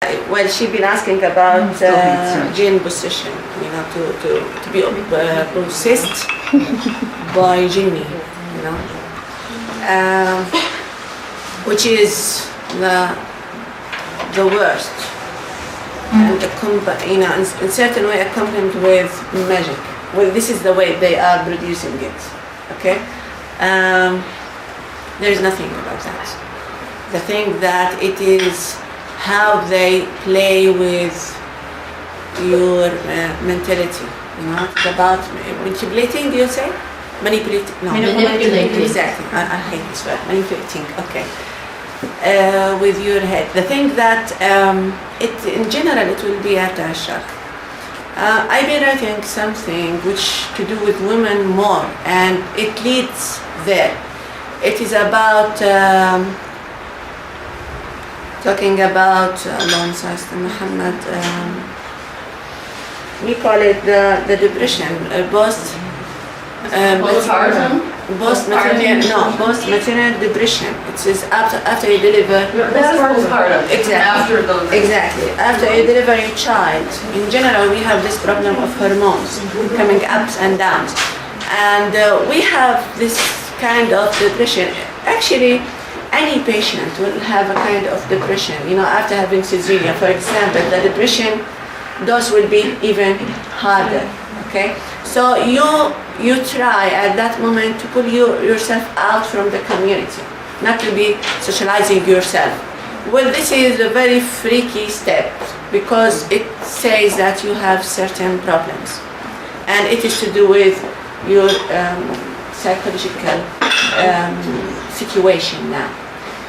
Well, she's been asking about gene possession, to be possessed by genie, which is the worst, and in certain way accompanied with magic. Well, this is the way they are producing it. Okay, there is nothing about that. The thing that it is how they play with your mentality. It's about manipulating. Do you say manipulating? No, manipulating. Exactly. I hate this word. Manipulating. Okay. With your head. The thing that in general it will be at Ashar. I've been writing something which to do with women more, and it leads there. It is about talking about Muhammad. We call it the depression, post-maternal depression. It says after you deliver. That's postpartum. Exactly. After you deliver your child, in general we have this problem of hormones coming ups and downs, and we have this kind of depression. Actually, any patient will have a kind of depression. After having cesarean, for example, the depression dose will be even harder. Okay, so you try at that moment to pull yourself out from the community, not to be socializing yourself. Well, this is a very freaky step because it says that you have certain problems, and it is to do with your psychological situation now.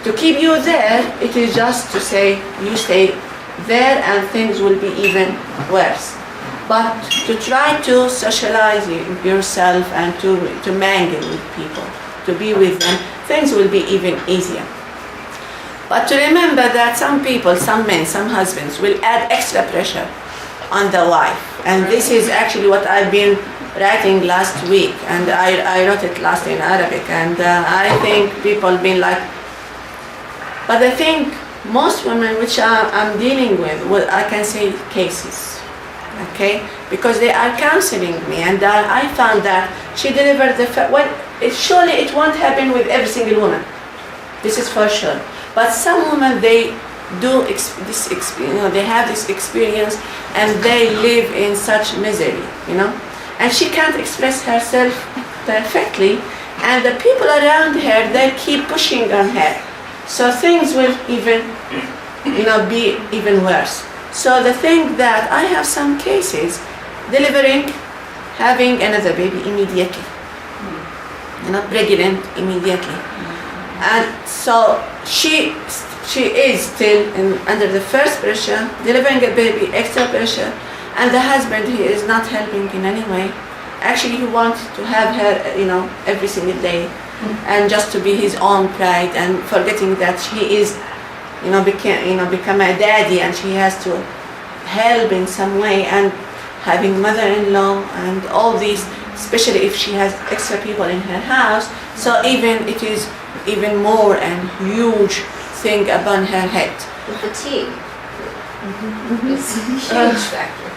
To keep you there, it is just to say you stay there and things will be even worse. But to try to socialize yourself and to mingle with people, to be with them, things will be even easier. But to remember that some people, some men, some husbands will add extra pressure on the wife. And this is actually what I've been writing last week, and I wrote it last in Arabic, and I think people been like, but I think most women which I'm dealing with, well, I can say cases, okay, because they are counseling me, and I found that she delivered surely it won't happen with every single woman, this is for sure, but some women they do they have this experience and they live in such misery, and she can't express herself perfectly, and the people around her they keep pushing on her. So things will even, be even worse. So the thing that I have some cases delivering, having another baby immediately, pregnant immediately, and so she is still under the first pressure, delivering a baby, extra pressure, and the husband he is not helping in any way. Actually, he wants to have her, every single day. And just to be his own pride, and forgetting that he is, become a daddy, and she has to help in some way, and having mother-in-law and all these, especially if she has extra people in her house. So it is even more and huge thing upon her head. The fatigue is a huge factor.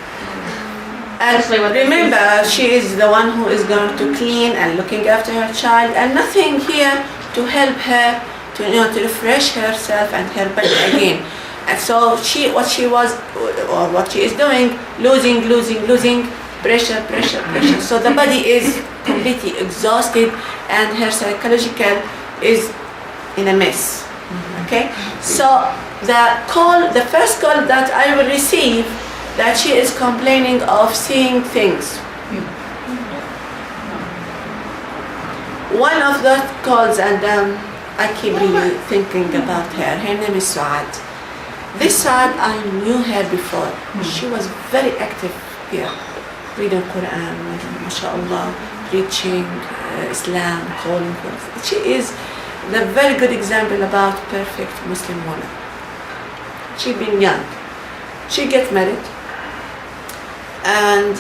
And remember, she is the one who is going to clean and looking after her child, and nothing here to help her to refresh herself and her body again. And so what she is doing, losing pressure. So the body is completely exhausted, and her psychological is in a mess. Okay, so the first call that I will receive, that she is complaining of seeing things. One of the calls, and I keep really thinking about her. Her name is Suad. This Suad, I knew her before. She was very active here, reading Quran, mashallah, preaching Islam, calling her. She is the very good example about perfect Muslim woman. She's been young. She gets married, and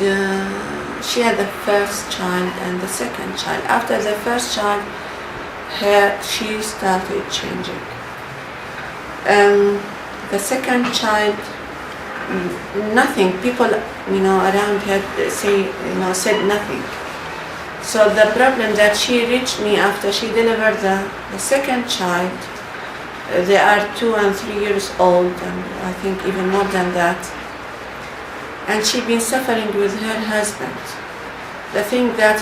she had the first child and the second child. After the first child, she started changing. the second child, nothing. People, around her said nothing. So the problem that she reached me after she delivered the second child, they are 2 and 3 years old, and I think even more than that. And she'd been suffering with her husband. The thing that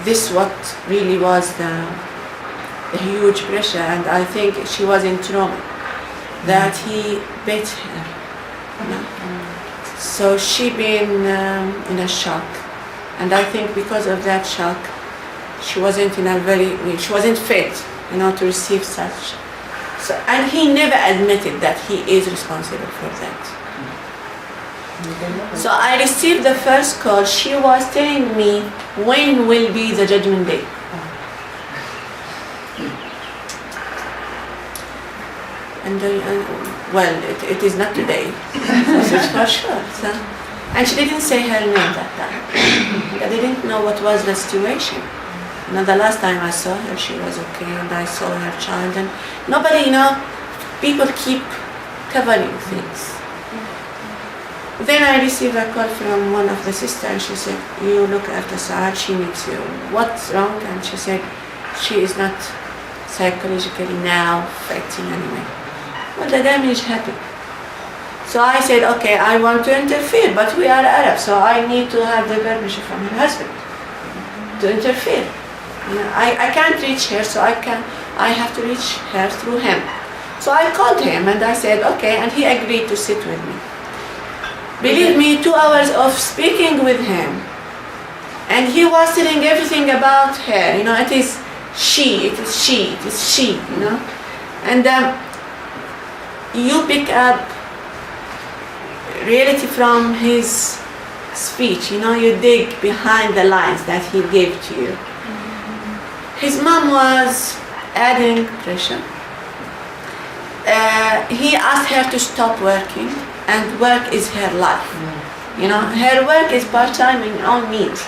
this what really was the huge pressure, and I think she was in trauma, that he beat her. So she been in a shock, and I think because of that shock, she wasn't she wasn't fit, to receive such. So, and he never admitted that he is responsible for that. So I received the first call. She was telling me, when will be the judgment day? And well, it is not today, this is for sure. So, and she didn't say her name that time. I didn't know what was the situation. The last time I saw her, she was okay, and I saw her child, and nobody, people keep covering things. Then I received a call from one of the sisters, and she said, you look after Saad, she needs you. What's wrong? And she said, she is not psychologically now fit in any way. Well, the damage happened. So I said, okay, I want to interfere, but we are Arab, so I need to have the permission from her husband to interfere. I can't reach her, so I have to reach her through him. So I called him and I said, okay, and he agreed to sit with me. Believe me, 2 hours of speaking with him, and he was telling everything about her. It is she, and you pick up reality from his speech. You dig behind the lines that he gave to you. His mom was adding pressure. He asked her to stop working, and work is her life. Her work is part-time in all means.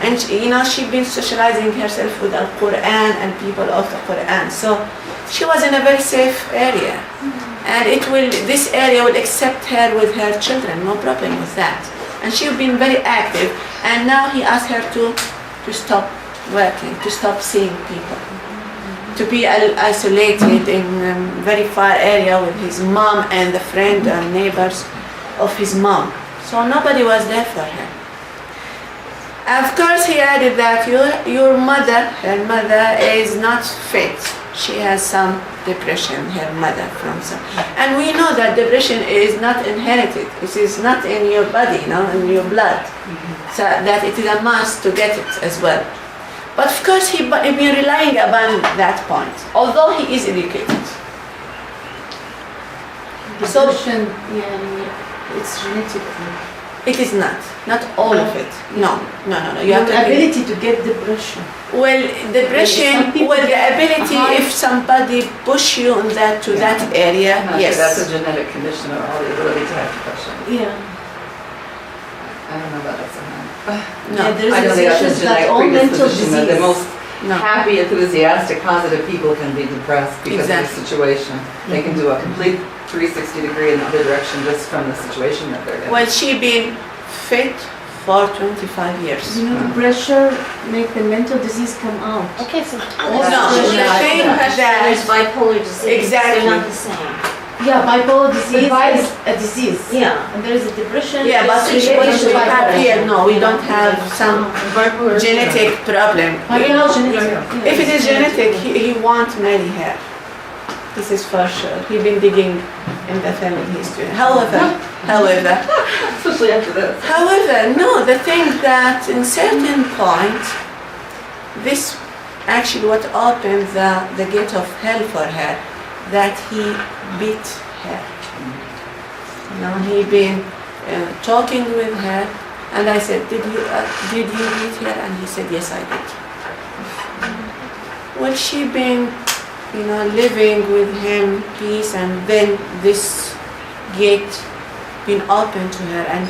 And she'd been socializing herself with the Quran and people of the Quran. So she was in a very safe area. And this area will accept her with her children, no problem with that. And she'd been very active. And now he asked her to stop working, to stop seeing people, to be isolated in a very far area with his mom and the friend and neighbors of his mom. So nobody was there for her. Of course, he added that her mother is not fit. She has some depression, her mother from some. And we know that depression is not inherited. It is not in your body, in your blood. So that it is a must to get it as well. But of course, he been relying upon that point, although he is educated. Depression, it's genetic. It is not all of it. No. You have the ability to get depression. Well, depression, the ability, if somebody push you on that area, yes. That's a genetic condition, or all the ability to have depression. Yeah. I don't know about that somehow. No. There's I know they got this genetic all mental predisposition that the disease. most happy, enthusiastic, positive people can be depressed because of the situation. They can do a complete 360 degree in the other direction just from the situation that they're in. Well, she been fit for 25 years. The pressure make the mental disease come out. Okay, so No, the thing that is bipolar disease. Exactly. They're not the same. Yeah, bipolar disease But is a disease. Yeah. And there is a depression. yeah, but it's what related we to have bipolar. here, no, we don't have some Bipolar genetic problem. Bipolar genetic. If it is genetic, he won't marry her. This is for sure. He's been digging in the family history. However, Especially after this. no, the thing that in certain point, this actually what opened the gate of hell for her, that he beat her. He been talking with her, and I said, did you beat her? And he said, yes, I did. Well, she been living with him peace, and then this gate been open to her, and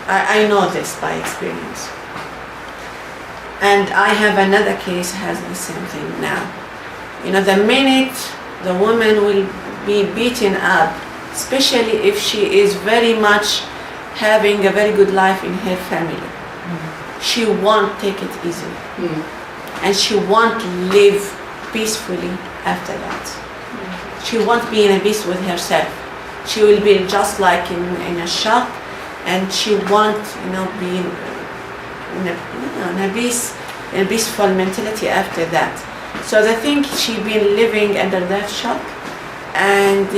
I know this by experience. And I have another case has the same thing now. The minute the woman will be beaten up, especially if she is very much having a very good life in her family. She won't take it easily. And she won't live peacefully after that. She won't be in a peace with herself. She will be just like in a shock, and she won't, be in a peaceful mentality after that. So I think she been living under that shock, and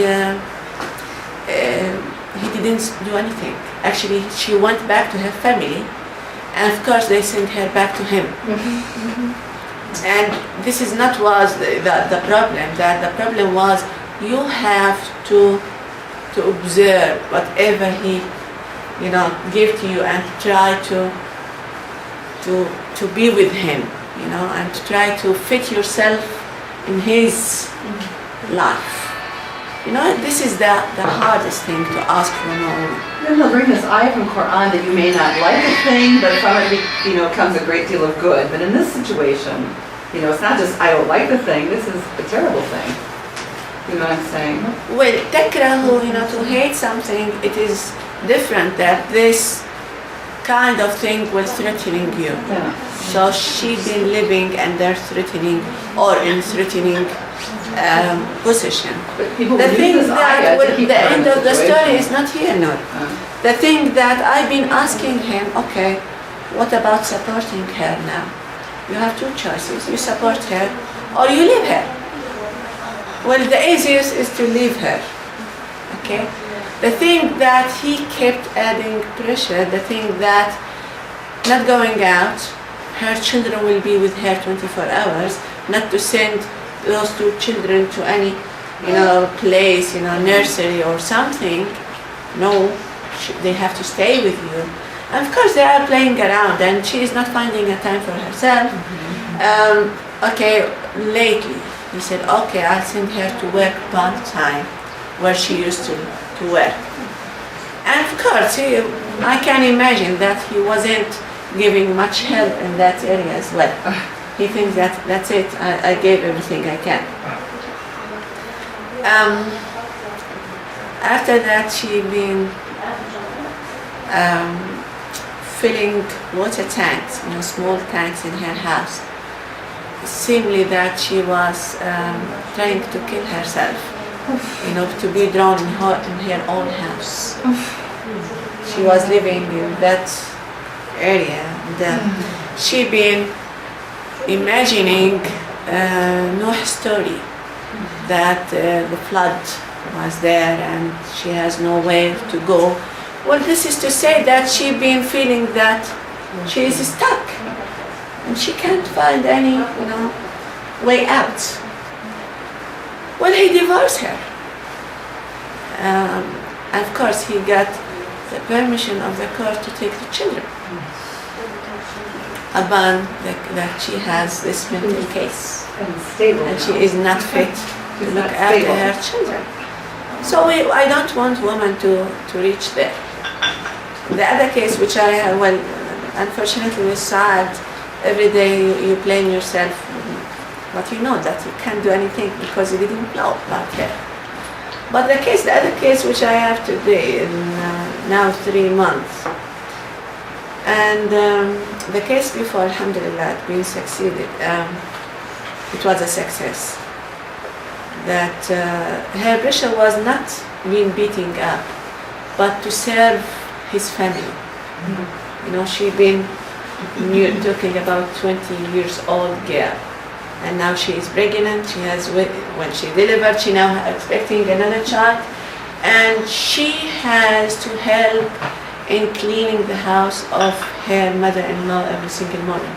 he didn't do anything. Actually, she went back to her family, and of course they sent her back to him. And this is not was the problem. That the problem was you have to observe whatever he give to you, and try to be with him, and to try to fit yourself in his life. This is the hardest thing to ask from a woman. Then he'll bring this ayah from Quran that you may not like a thing, but from it comes a great deal of good. But in this situation, it's not just I don't like the thing. This is a terrible thing. You know what I'm saying? Well, takrahu, to hate something, it is different. That this kind of thing was threatening you. Yeah. So she been living under threatening or in threatening position. But people The will thing use this that ayah to will, keep the her in end a of the situation. story is not here, no. The thing that I've been asking him, okay, what about supporting her now? You have two choices. You support her or you leave her. Well, the easiest is to leave her, okay? The thing that he kept adding pressure, the thing that not going out, her children will be with her 24 hours, not to send those two children to any, place, nursery or something. No, they have to stay with you. And of course, they are playing around, and she is not finding a time for herself. Okay, lately, he said, okay, I'll send her to work part-time, where she used to work. And of course, I can imagine that he wasn't giving much help in that area as well. He thinks that that's it, I gave everything I can. After that, she been filling water tanks, small tanks in her house. Seemingly that she was trying to kill herself, to be drowned in her own house. She was living in that area. And, she been imagining Noah's story, that the flood was there and she has nowhere to go. Well, this is to say that she been feeling that she is stuck and she can't find any, way out. Well, he divorced her. And of course, he got the permission of the court to take the children upon that she has this mental case and she is not fit to look after her children. So I don't want women to reach there. The other case which I have, well, unfortunately was sad. Every day you blame yourself, but you know that you can't do anything because you didn't know about her. But the other case which I have today, in now 3 months, and the case before, alhamdulillah, it been succeeded. It was a success. That her pressure was not being beating up, but to serve his family. She been talking about 20 years old girl, and now she is pregnant. She has, when she delivered, she now expecting another child, and she has to help in cleaning the house of her mother-in-law every single morning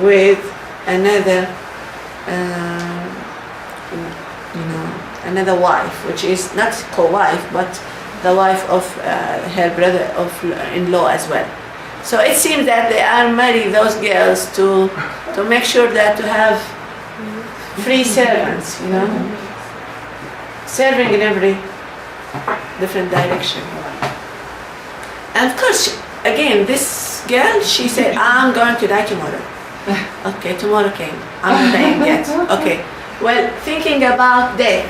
with another another wife, which is not co-wife, but the wife of her brother-in-law as well. So it seems that they are married, those girls, to make sure that to have free servants, serving in every different direction. And of course, again, this girl, she said, I'm going to die tomorrow. Okay, tomorrow came. I'm not dying yet. Okay, Well, thinking about death,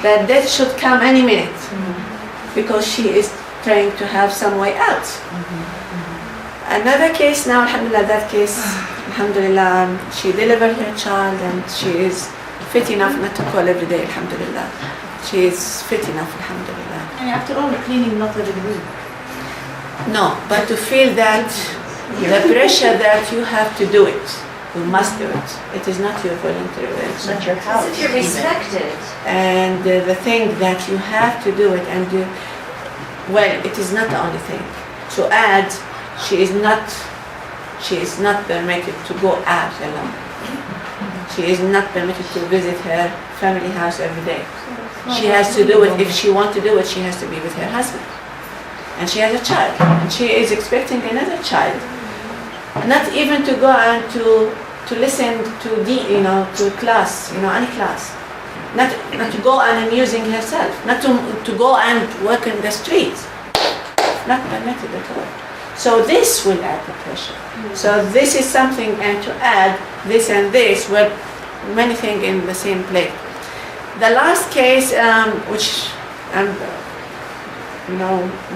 that death should come any minute, because she is trying to have some way out. Another case now, alhamdulillah, that case, alhamdulillah, she delivered her child and she is fit enough not to call every day, alhamdulillah. She is fit enough, alhamdulillah. And after all, the cleaning not living room. No, but to feel that the pressure that you have to do it, you must do it. It is not your voluntary will. It's not your house. As if you're respected. And the thing that you have to do it and do, well, it is not the only thing. To add, she is not permitted to go out alone. She is not permitted to visit her family house every day. She has to do it, if she wants to do it, she has to be with her husband. And she has a child, and she is expecting another child. Not even to go and to listen to to class, any class. Not to go and amusing herself. Not to go and work in the streets. Not permitted at all. So this will add the pressure. So this is something, and to add this and this, were many things in the same plate. The last case, which I'm,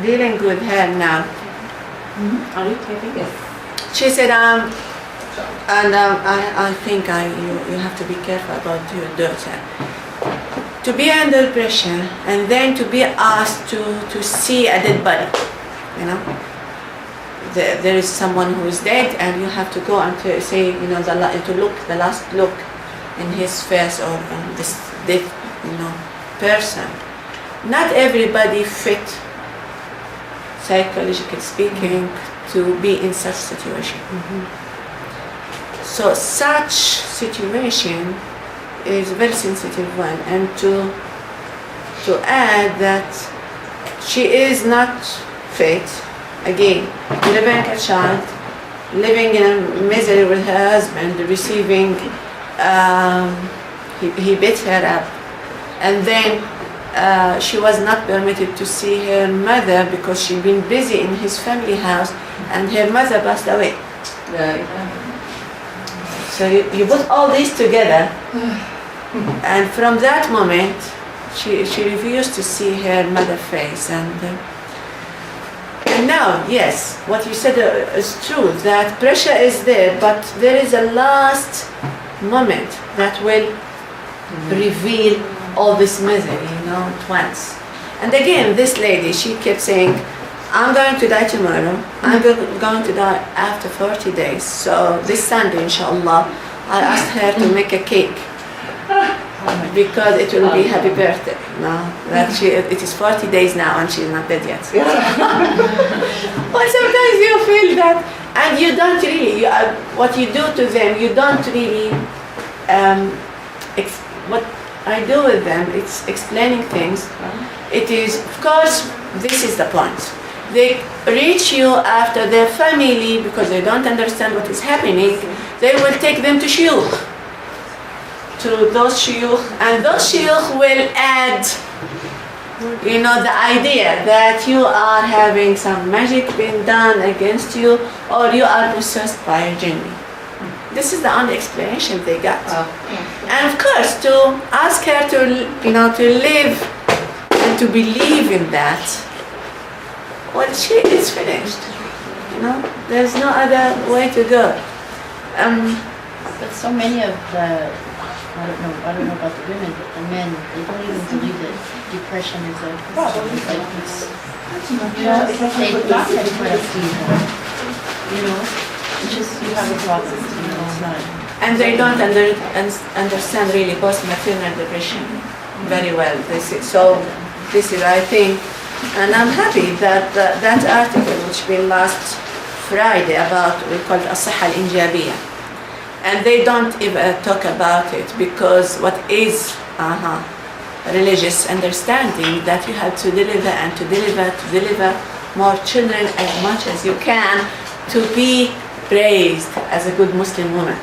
dealing with her now. Are you taking it? She said, I think you have to be careful about your daughter. To be under pressure and then to be asked to see a dead body, There is someone who is dead, and you have to go and to say, the last look in his face, or this dead, person. Not everybody fit, psychologically speaking, to be in such situation. So such situation is a very sensitive one, and to add that she is not fit. Again, delivering a child, living in misery with her husband, receiving, he beat her up, and then she was not permitted to see her mother because she'd been busy in his family house, and her mother passed away. So you put all this together, and from that moment, she refused to see her mother's face, and now, yes, what you said is true, that pressure is there, but there is a last moment that will reveal all this misery, at once. And again, this lady, she kept saying, I'm going to die tomorrow, I'm going to die after 40 days, so this Sunday, inshallah, I asked her to make a cake, because it will be happy birthday. It is 40 days now and she's not dead yet. Well, sometimes you feel that, and you don't really, what you do to them, you don't really, what I do with them, it's explaining things. It is, of course, this is the point. They reach you after their family, because they don't understand what is happening, they will take them to shuyukh. To those shuyukh, and those shuyukh will add, the idea that you are having some magic being done against you, or you are possessed by a jinni. This is the only explanation they got. And of course, to ask her to live and to believe in that, well, she is finished. There's no other way to go. But so many of the, I don't know about the women, but the men, they don't even believe that depression is a problem. It's like they laugh at it, it's just, you have a problem, it's not. And they don't understand really post-maternal depression very well. This is, I think, and I'm happy that that article, which been last Friday, about, we call it الصحة الإنجابية. And they don't even talk about it, because what is religious understanding, that you have to deliver and to deliver more children as much as you can, to be raised as a good Muslim woman.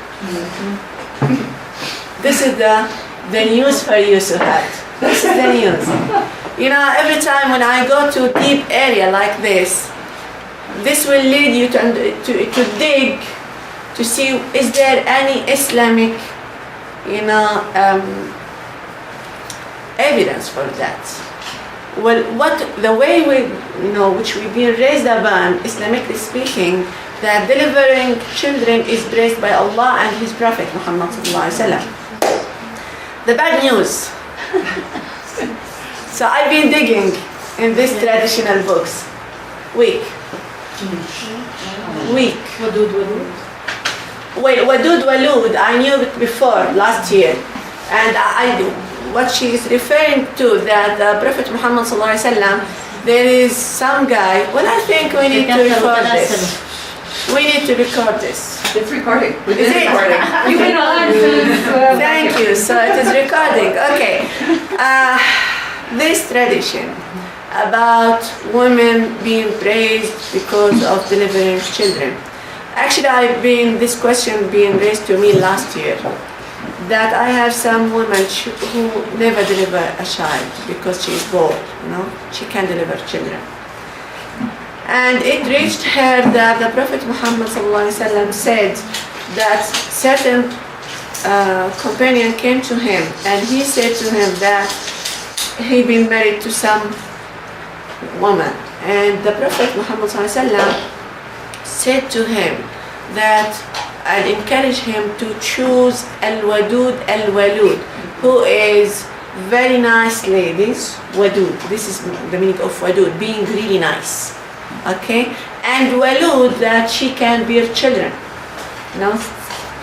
This is the news for you, Suhat. This is the news. Every time when I go to a deep area like this will lead you to dig, to see, is there any Islamic evidence for that. Well, the way which we've been raised upon, Islamically speaking, that delivering children is praised by Allah and His Prophet Muhammad sallallahu alaihi wasallam. The bad news. So I've been digging in these traditional books. Weak. Well, Wadud Walud, I knew it before last year, and what she is referring to, that the Prophet Muhammad sallallahu alaihi wasallam, there is some guy. Well, I think we need to record this. We need to record this. It's recording. Is it? You've been on. Thank you. So it is recording. Okay. This tradition about women being praised because of delivering children. Actually, this question being raised to me last year, that I have some women who never deliver a child because she is bored, she can't deliver children. And it reached her that the Prophet Muhammad ﷺ said that certain companion came to him and he said to him that he'd been married to some woman. And the Prophet Muhammad ﷺ said to him that and encourage him to choose al-wadud al-walud, who is very nice ladies. Wadud, this is the meaning of wadud, being really nice. Okay? And walud, that she can bear children.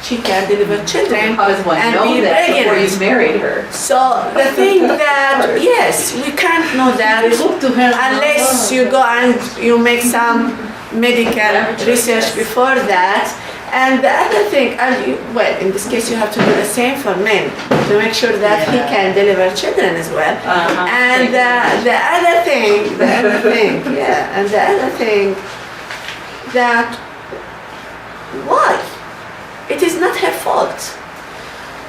She can deliver children. How does one and know be that before pregnant. you married her? So the thing that, yes, we can't know that unless you go and you make some medical research before that. And the other thing, in this case you have to do the same for men, to make sure that he can deliver children as well. And the other thing, that why? It is not her fault.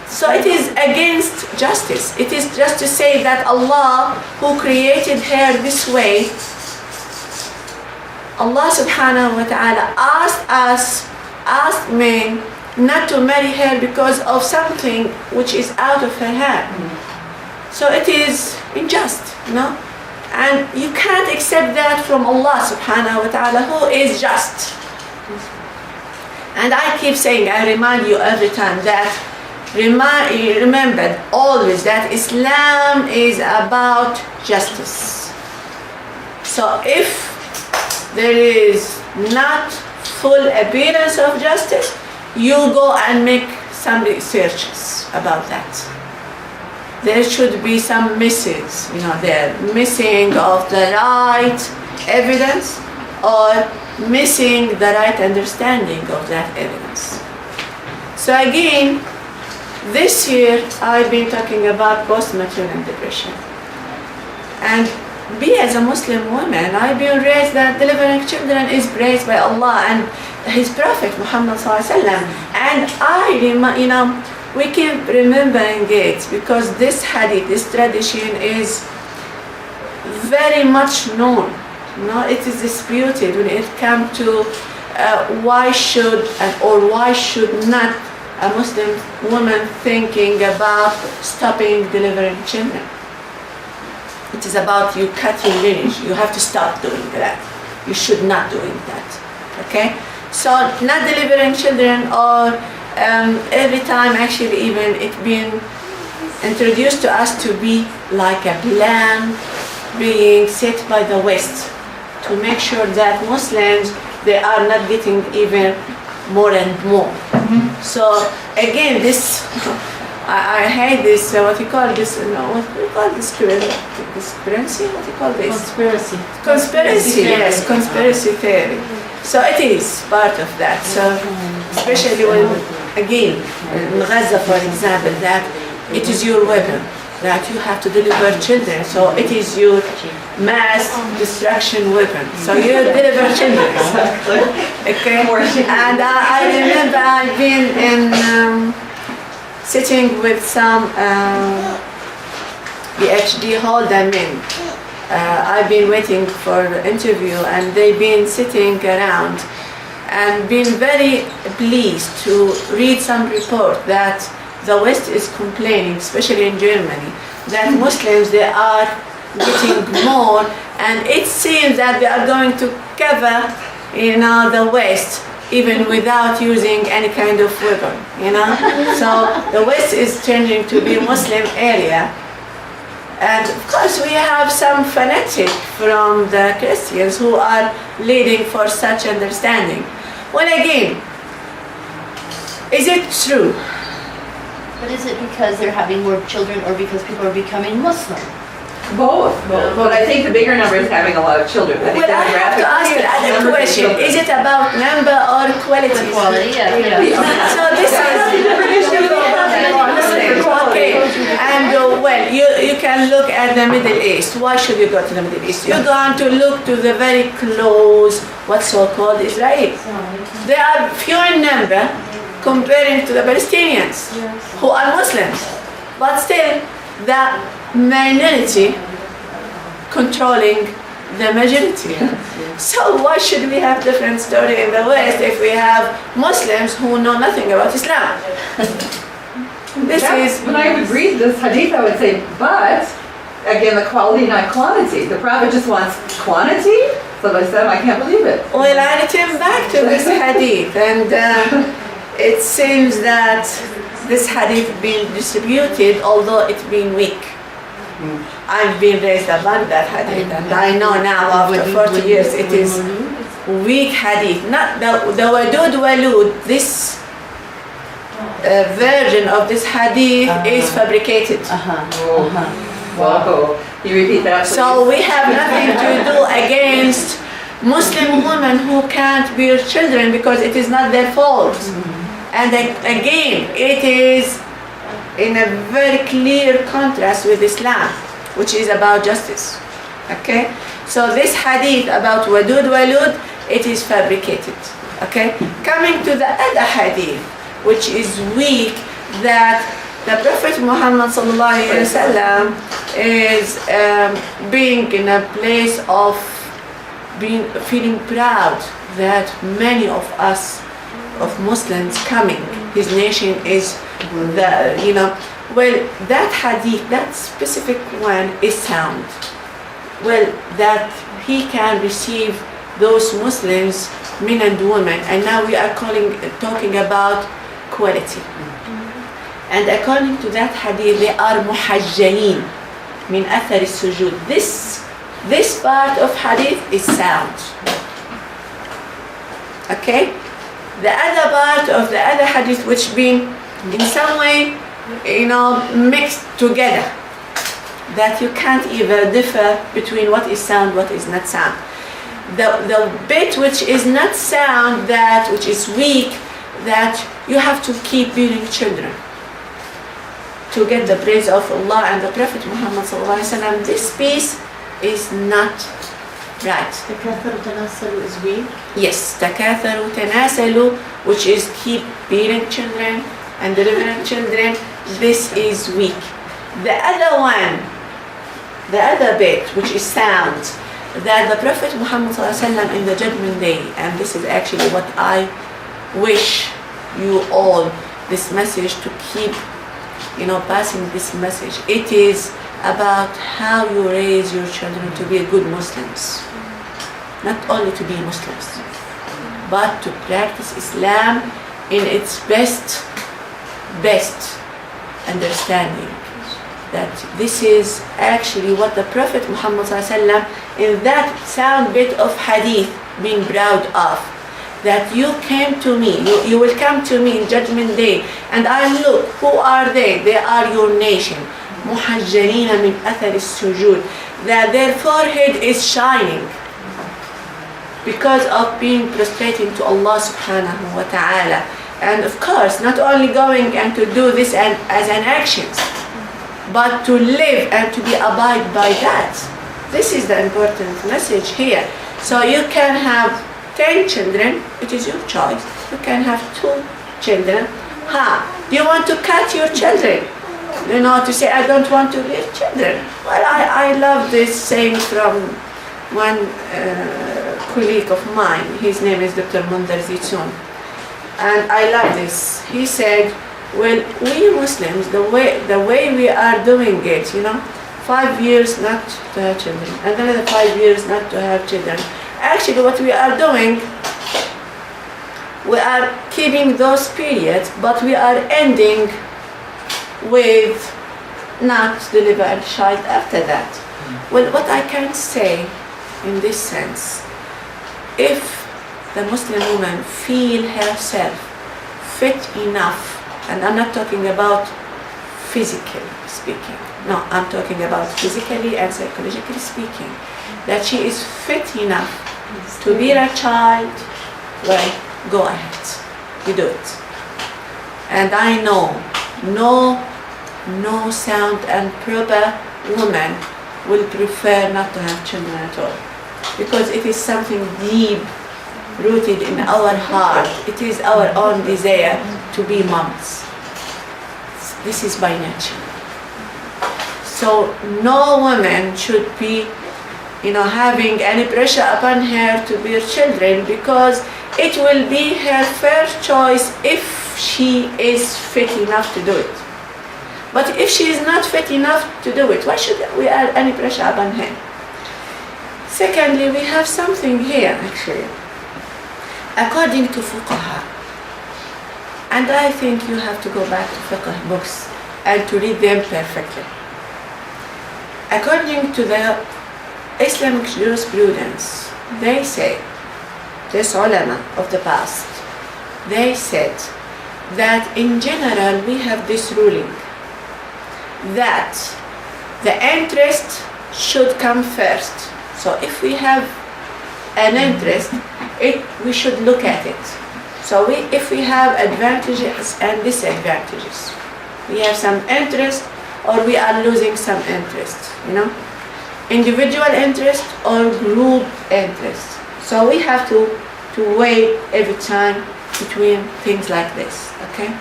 So it is against justice. It is just to say that Allah, who created her this way, Allah subhanahu wa ta'ala asked men not to marry her because of something which is out of her hand. So it is unjust, and you can't accept that from Allah subhanahu wa ta'ala, who is just. And I keep saying, I remind you every time that remember always that Islam is about justice. So if there is not full appearance of justice, you go and make some researches about that. There should be some misses, there missing of the right evidence or missing the right understanding of that evidence. So again, this year I've been talking about postmortem depression. And as a Muslim woman, I've been raised that delivering children is praised by Allah and His Prophet Muhammad ﷺ. And we keep remembering it because this hadith, this tradition is very much known. It is disputed when it comes to why should not a Muslim woman thinking about stopping delivering children. It is about you cutting lineage. You have to stop doing that. You should not doing that. Okay? So not delivering children, or every time actually even it being introduced to us to be like a plan being set by the West to make sure that Muslims, they are not getting even more and more. So again, this I hate this. What you call this? What do you call this? Conspiracy? What do you call this? Conspiracy. Yes, conspiracy theory. So it is part of that. So especially when, again, in Gaza, for example, that it is your weapon, that you have to deliver children. So it is your mass destruction weapon. So you deliver children. Okay. And I remember I've been in. Sitting with some PhD holder men. I've been waiting for the interview and they've been sitting around and been very pleased to read some report that the West is complaining, especially in Germany, that Muslims, they are getting more, and it seems that they are going to cover, the West, even without using any kind of weapon, So the West is turning to be Muslim area. And of course we have some fanatic from the Christians who are leading for such understanding. Well, again, is it true? But is it because they're having more children or because people are becoming Muslim? Both. But I think the bigger number is having a lot of children. I think Well, I have to ask another question. Is it about number or quality? Quality, yeah. So this is okay. And well, you can look at the Middle East. Why should you go to the Middle East? You're going to look to the very close, what's so-called Israel. They are few in number comparing to the Palestinians, who are Muslims, but still the minority controlling the majority. So why should we have different story in the West if we have Muslims who know nothing about Islam? When I would read this hadith, I would say, but again, the quality, not quantity. The Prophet just wants quantity. So I said, I can't believe it. Well, I return back to this hadith, and it seems that this hadith being distributed, although it's been weak. I've been raised above that hadith, and I know now after 40 years it is weak hadith. Not the Wadud Walud, this version of this hadith is fabricated. Wow. You repeat that, please. So we have nothing to do against Muslim women who can't bear children because it is not their fault. And again, it is in a very clear contrast with Islam, which is about justice. Okay? So this hadith about Wadud Walud, it is fabricated. Okay? Coming to the other hadith, which is weak, that the Prophet Muhammad ﷺ is being in a place of feeling proud that many of us, of Muslims coming, his nation is well, that hadith, that specific one is sound. Well, that he can receive those Muslims, men and women, and now we are talking about quality. And according to that hadith, they are muhajjalin min athar as-sujud. This part of hadith is sound. Okay? The other part of the other hadith, which been in some way, mixed together, that you can't even differ between what is sound, what is not sound. The bit which is not sound, that which is weak, that you have to keep bearing children to get the praise of Allah and the Prophet Muhammad ﷺ. This piece is not right. تكاثر وتناسل is weak. Yes, تكاثر وتناسل, which is keep bearing children and delivering children. This is weak. The other one, the other bit, which is sound, that the Prophet Muhammad ﷺ in the Judgment Day, and this is actually what I wish you all, this message, to keep passing this message. It is about how you raise your children to be good Muslims. Not only to be Muslims, but to practice Islam in its best understanding. That this is actually what the Prophet Muhammad ﷺ, in that sound bit of hadith, being proud of. That you came to me, you will come to me in Judgment Day, and I look, who are they? They are your nation. Muhajjalina min athar as-sujud. That their forehead is shining because of being prostrating to Allah subhanahu wa ta'ala. And of course, not only going and to do this as an action, but to live and to be abide by that. This is the important message here. So you can have 10 children, it is your choice. You can have 2 children. Do you want to cut your children? To say, I don't want to bear children. Well, I love this saying from one colleague of mine. His name is Dr. Mundar Zitsun. And I love this. He said, Well, we Muslims, the way we are doing it, 5 years not to have children, and another 5 years not to have children. Actually, what we are doing, we are keeping those periods, but we are ending with not deliver a child after that. Well, what I can say in this sense, if the Muslim woman feel herself fit enough, and I'm not talking about physically speaking, no, I'm talking about physically and psychologically speaking, that she is fit enough to bear a child, well, go ahead, you do it. And I know no sound and proper woman will prefer not to have children at all, because it is something deep rooted in our heart. It is our own desire to be moms. This is by nature. So no woman should be having any pressure upon her to bear children, because it will be her first choice if she is fit enough to do it. But if she is not fit enough to do it, why should we add any pressure upon her? Secondly, we have something here actually. According to fuqaha, and I think you have to go back to fiqh books and to read them perfectly. According to the Islamic jurisprudence, they say, this ulama of the past, they said that in general we have this ruling that the interest should come first. So if we have an interest, we should look at it. So if we have advantages and disadvantages, we have some interest or we are losing some interest, individual interest or group interest. So we have to weigh every time between things like this, okay?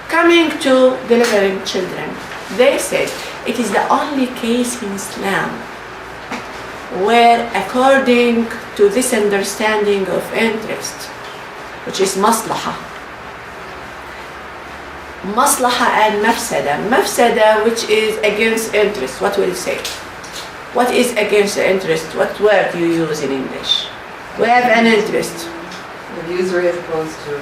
Coming to delivering children, they said it is the only case in Islam where, according to this understanding of interest, which is maslaha and mafsada, which is against interest, what will you say? What is against the interest? What word do you use in English? We have an interest. Usury as opposed to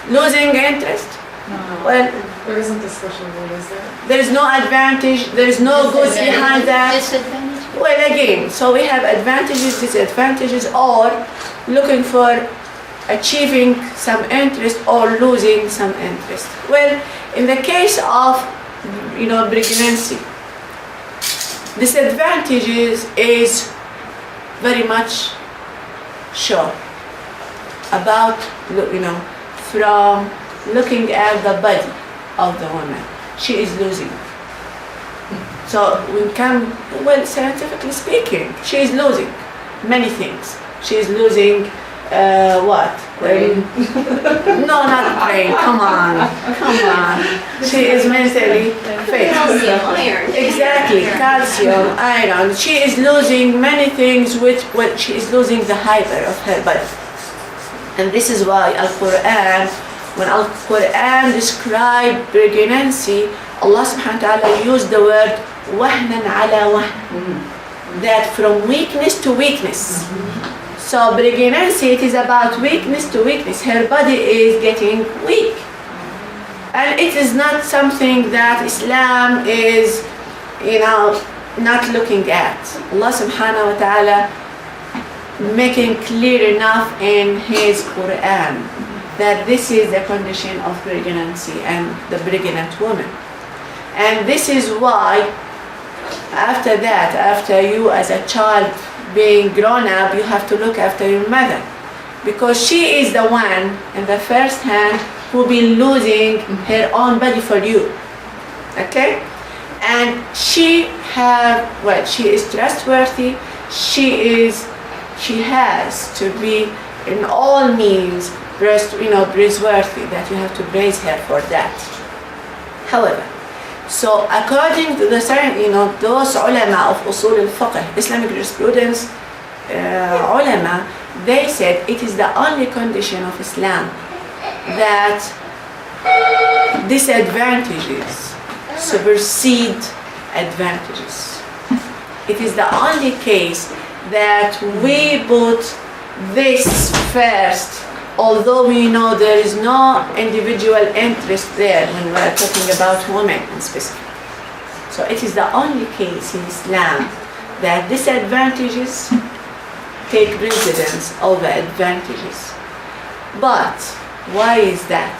Losing interest? No. Well, There isn't a special rule, is there? there is no advantage, there is no good behind that. Disadvantage? Well, again, so we have advantages, disadvantages, or looking for achieving some interest or losing some interest. Well, in the case of, pregnancy, disadvantages is very much sure about, from looking at the body of the woman. She is losing. So we can, scientifically speaking, she is losing many things. She is losing what? brain. No, not brain. Come on. She is mentally fit. Calcium, iron. Exactly, calcium, iron. She is losing many things she is losing the fiber of her body. And this is why when Al-Quran described pregnancy, Allah subhanahu wa ta'ala used the word wahnan ala wahn, that from weakness to weakness. So pregnancy, it is about weakness to weakness. Her body is getting weak. And it is not something that Islam is, not looking at. Allah subhanahu wa ta'ala making clear enough in His Quran that this is the condition of pregnancy and the pregnant woman. And this is why after you as a child being grown up, you have to look after your mother, because she is the one in the first hand who will be losing her own body for you. Okay? And she is trustworthy. She has to be in all means praiseworthy, that you have to praise her for that. However, so according to the those ulama of usul al-fiqh, Islamic jurisprudence ulama, they said it is the only condition of Islam that disadvantages supersede advantages. It is the only case that we put this first, although we know there is no individual interest there when we are talking about women in specific. So it is the only case in Islam that disadvantages take precedence over advantages. But why is that?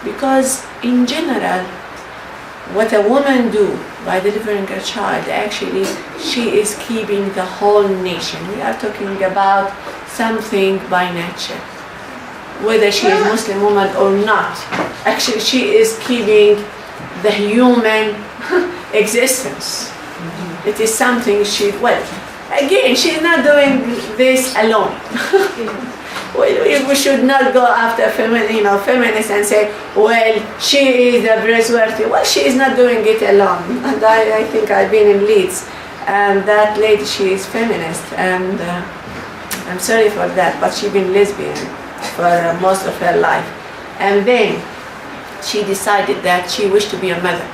Because in general, what a woman do by delivering a child, actually she is keeping the whole nation. We are talking about something by nature. Whether she is Muslim woman or not, actually she is keeping the human existence. It is something again, she's not doing this alone. We should not go after feminists and say, well, she is a praiseworthy. Well, she is not doing it alone. And I think I've been in Leeds, and that lady, she is feminist, and I'm sorry for that, but she's been lesbian for most of her life. And then she decided that she wished to be a mother.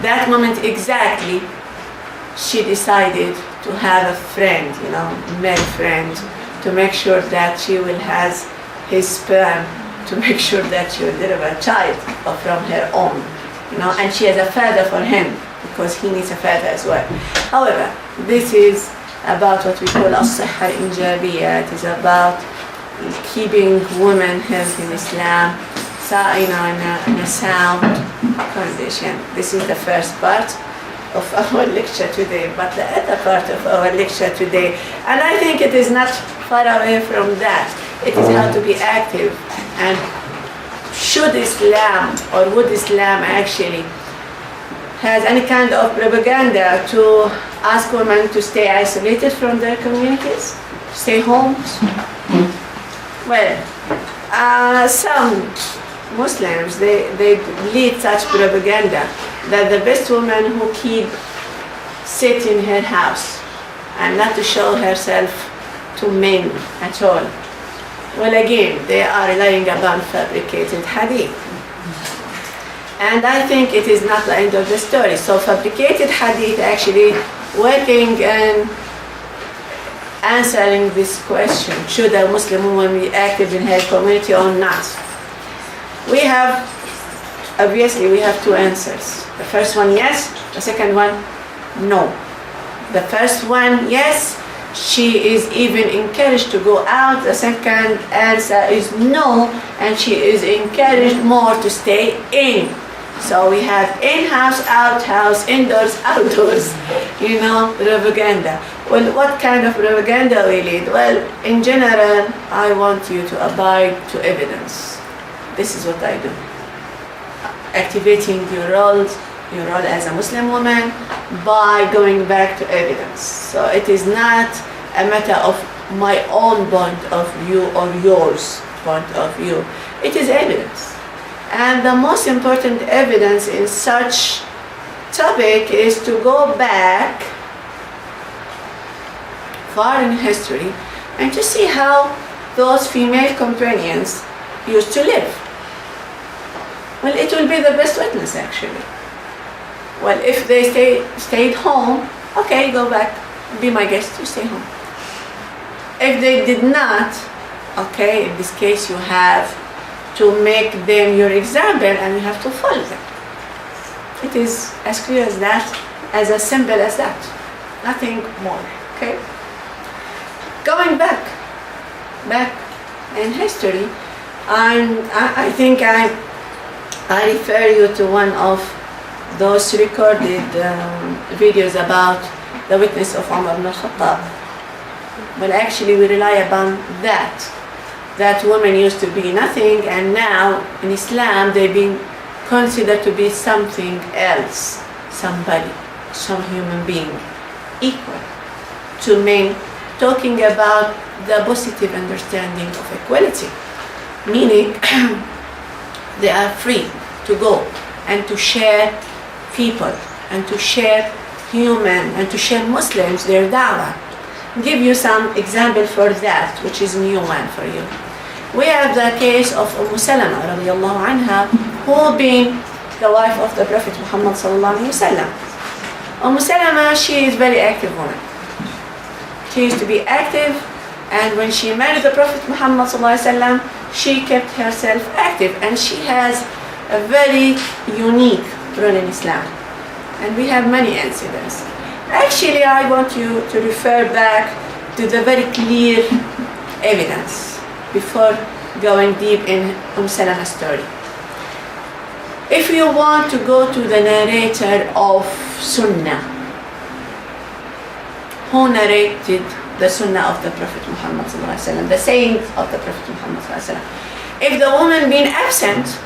That moment exactly, she decided to have a friend, male friend, to make sure that she will have his sperm, to make sure that she will deliver a child from her own, and she has a father for him, because he needs a father as well. However, this is about what we call as-sihha al-injabiyya. It is about keeping women healthy in Islam, in a sound condition. This is the first part of our lecture today, but the other part of our lecture today, and I think it is not far away from that, it is how to be active. And should Islam, or would Islam actually has any kind of propaganda to ask women to stay isolated from their communities, stay homes? Well, some Muslims, they lead such propaganda that the best woman who keep sit in her house and not to show herself to men at all. Well, again, they are relying upon fabricated hadith. And I think it is not the end of the story. So fabricated hadith actually working and answering this question, should a Muslim woman be active in her community or not? Obviously we have two answers. The first one, yes. The second one, no. The first one, yes, she is even encouraged to go out. The second answer is no, and she is encouraged more to stay in. So we have in-house, out-house, indoors, outdoors, propaganda. Well, what kind of propaganda we lead? Well, in general, I want you to abide to evidence. This is what I do. Activating your role as a Muslim woman by going back to evidence. So it is not a matter of my own point of view or yours point of view. It is evidence. And the most important evidence in such topic is to go back far in history and to see how those female companions used to live. Well, it will be the best witness actually. Well, if they stayed home, okay, go back, be my guest, you stay home. If they did not, okay, in this case you have to make them your example and you have to follow them. It is as clear as that, as simple as that, nothing more, okay? Going back in history, I think I refer you to one of those recorded videos about the witness of Umar ibn al-Khattab. Well, actually we rely upon that woman used to be nothing, and now in Islam they've been considered to be something else, somebody, some human being, equal to men, talking about the positive understanding of equality, meaning they are free to go and to share people and to share human and to share Muslims their da'wah. Give you some example for that, which is a new one for you. We have the case of Salama radiallahu anha, who being the wife of the Prophet Muhammad sallallahu alaihi wasallam. Salama, she is very active woman. She used to be active, and when she married the Prophet Muhammad sallallahu alaihi wasallam, she kept herself active, and she has a very unique role in Islam. And we have many incidents. Actually, I want you to refer back to the very clear evidence before going deep in Salama's story. If you want to go to the narrator of Sunnah, who narrated the Sunnah of the Prophet Muhammad ﷺ, the sayings of the Prophet Muhammad ﷺ. If the woman been absent,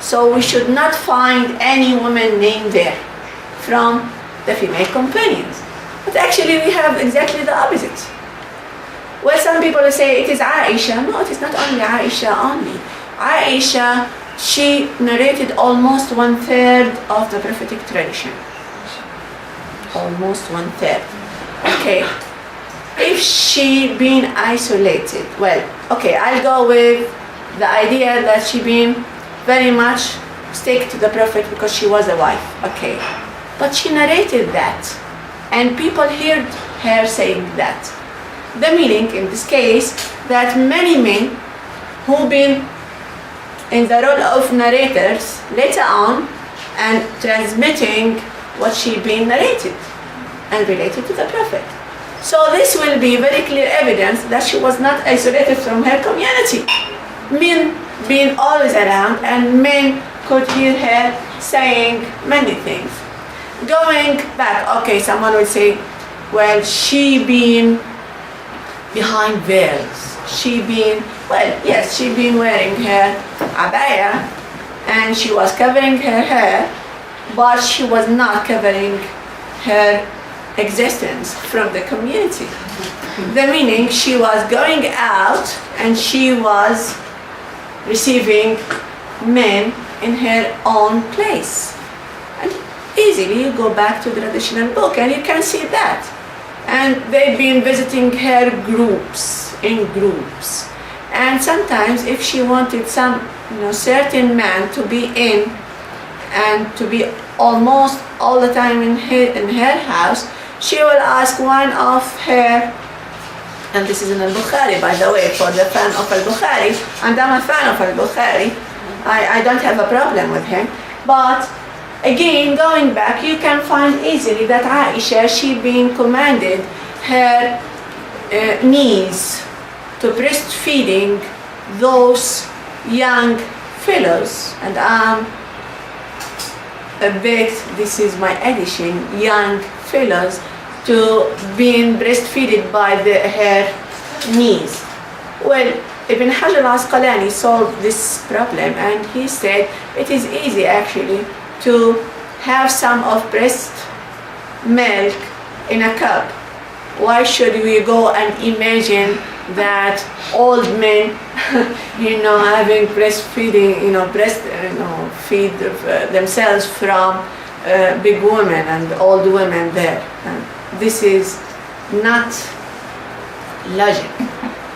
so we should not find any woman named there from the female companions. But actually we have exactly the opposite. Well, some people say it is Aisha. No, it is not only Aisha only. Aisha, she narrated almost 1/3 of the prophetic tradition. Almost 1/3. Okay. If she been isolated, well, okay, I'll go with the idea that she been very much stick to the prophet because she was a wife. Okay. But she narrated that, and people heard her saying that. The meaning in this case that many men who been in the role of narrators later on and transmitting what she been narrated and related to the prophet. So this will be very clear evidence that she was not isolated from her community. Men being always around, and men could hear her saying many things. Going back, okay, someone will say, well, she been behind veils. She been, well, yes, she been wearing her abaya and she was covering her hair, but she was not covering her existence from the community. The meaning, she was going out and she was receiving men in her own place. And easily you go back to the traditional book and you can see that. And they've been visiting her in groups. And sometimes if she wanted some certain man to be in and to be almost all the time in her house, she will ask one of her, and this is in al-Bukhari, by the way, for the fan of al-Bukhari, and I'm a fan of al-Bukhari, I don't have a problem with him, but again, going back, you can find easily that Aisha, she been commanded her niece to breastfeeding those young fellows, and a bit, this is my addition, young fellows, to being breastfeeded by her niece. Well, Ibn Hajar al-Asqalani solved this problem, and he said it is easy actually to have some of breast milk in a cup. Why should we go and imagine that old men, having breastfeeding, feed themselves from big women and old women there? And this is not logic.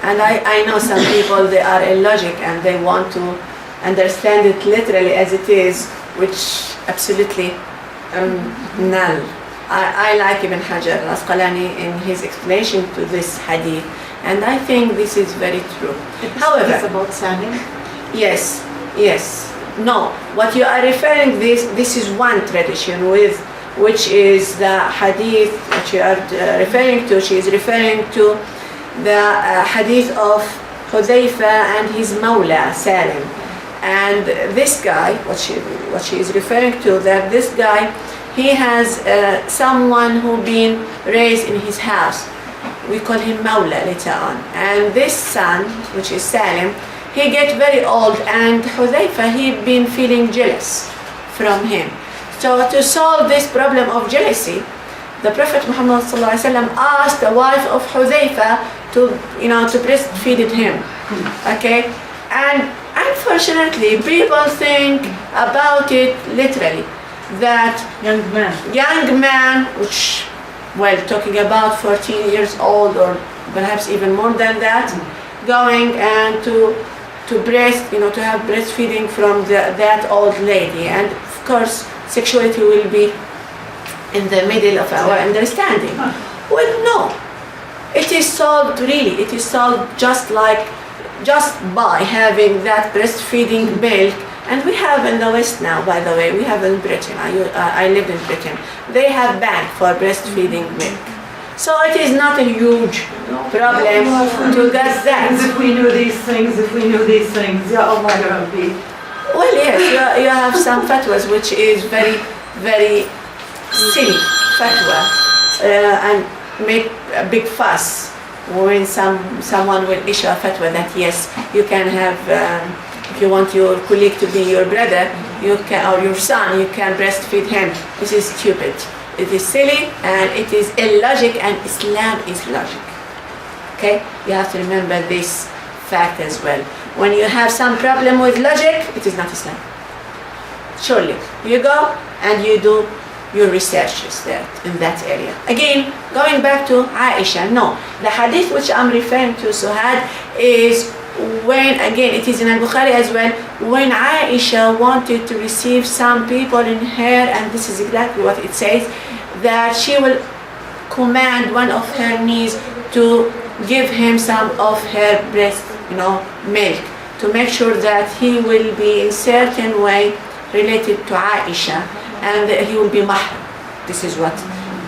And I know some people, they are illogic and they want to understand it literally as it is, which absolutely null. I like Ibn Hajar al-Asqalani in his explanation to this hadith, and I think this is very true. However, it's about Salim. Yes. No, what you are referring this is one tradition which is the hadith that you are referring to. She is referring to the hadith of Hudayfa and his Mawla Salim. And this guy, what she is referring to, that this guy, he has someone who been raised in his house. We call him Mawla later on. And this son, which is Salim, he get very old, and Hudayfa, he been feeling jealous from him. So to solve this problem of jealousy, the Prophet Muhammad ﷺ asked the wife of Hudayfa to breastfeed him. Okay? And unfortunately, people think about it literally, that young man, which, talking about 14 years old or perhaps even more than that, going and to to to have breastfeeding from that old lady. And of course, sexuality will be in the middle of our understanding. Well, no. It is solved, really, it is solved just by having that breastfeeding milk. And we have in the West now, by the way, we have in Britain, I lived in Britain, they have banned for breastfeeding milk. So it is not a huge problem to get that. If we knew these things, yeah, oh my God, be. Well, yes, you have some fatwas which is very, very silly fatwa and make a big fuss when someone will issue a fatwa that yes, you can have, if you want your colleague to be your brother, you can, or your son, you can breastfeed him. This is stupid. It is silly and it is illogic, and Islam is logic. Okay? You have to remember this fact as well. When you have some problem with logic, it is not Islam. Surely. You go and you do your researches there in that area. Again, going back to Aisha, no. The hadith which I'm referring to, Suhad, is when, again, it is in Al-Bukhari as well, when Aisha wanted to receive some people in her, and this is exactly what it says, that she will command one of her niece to give him some of her breast, milk, to make sure that he will be in certain way related to Aisha, and he will be mahram. This is what,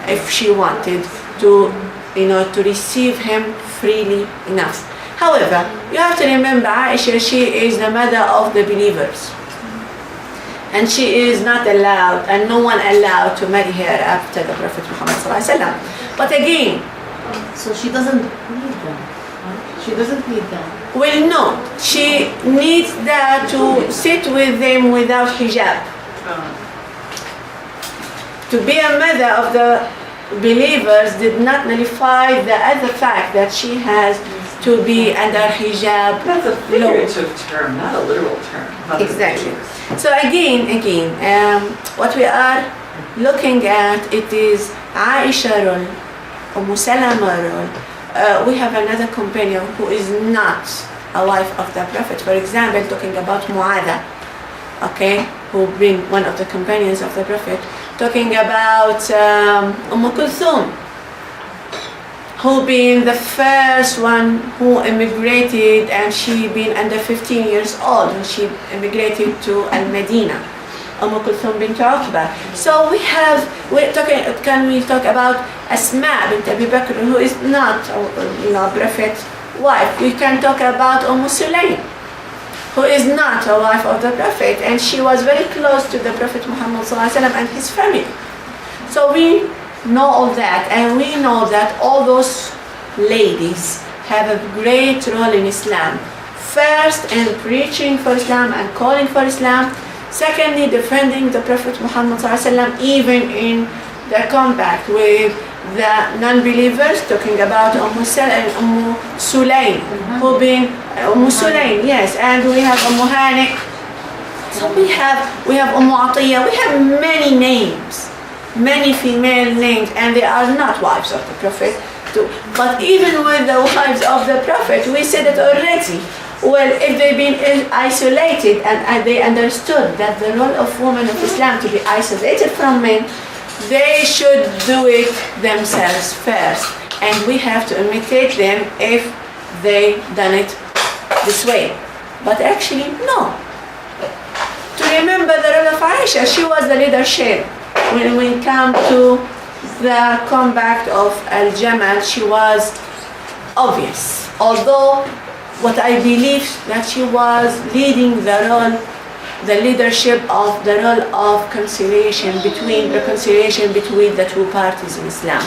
if she wanted to, to receive him freely enough. However, you have to remember Aisha, she is the mother of the believers. And she is not allowed, and no one allowed to marry her after the Prophet Muhammad ﷺ. But again, So she doesn't need them. She doesn't need them. well, no, she needs that to sit with them without hijab. To be a mother of the believers did not nullify the other fact that she has to be under hijab. That's a figurative term, not a literal term. Exactly. So again, what we are looking at, it is Aisha role, Salama role. We have another companion who is not a wife of the Prophet. For example, talking about Mu'adha, okay, who been one of the companions of the Prophet. Talking about Kulthum, who been the first one who immigrated, and she been under 15 years old when she immigrated to Al-Medina. Kulthum bint Uqba. So can we talk about Asma bint Abi Bakr, who is not Prophet's wife. We can talk about Sulaym, who is not a wife of the Prophet, and she was very close to the Prophet Muhammad ﷺ and his family. So we know all that, and we know that all those ladies have a great role in Islam. First, in preaching for Islam and calling for Islam. Secondly, defending the Prophet Muhammad ﷺ, even in the combat with the non-believers, talking about Sulaym, who been Sulaym, yes, and we have Hani. So we have Atiyah, we have many names, many female names, and they are not wives of the Prophet too. But even with the wives of the Prophet, we said it already. Well, if they've been isolated and they understood that the role of women of Islam to be isolated from men, they should do it themselves first, and we have to imitate them if they done it this way. But actually, no. To remember the role of Aisha, she was the leadership. When we come to the combat of Al-Jamal, she was obvious. Although what I believe that she was leading the leadership of the role of reconciliation between the two parties in Islam.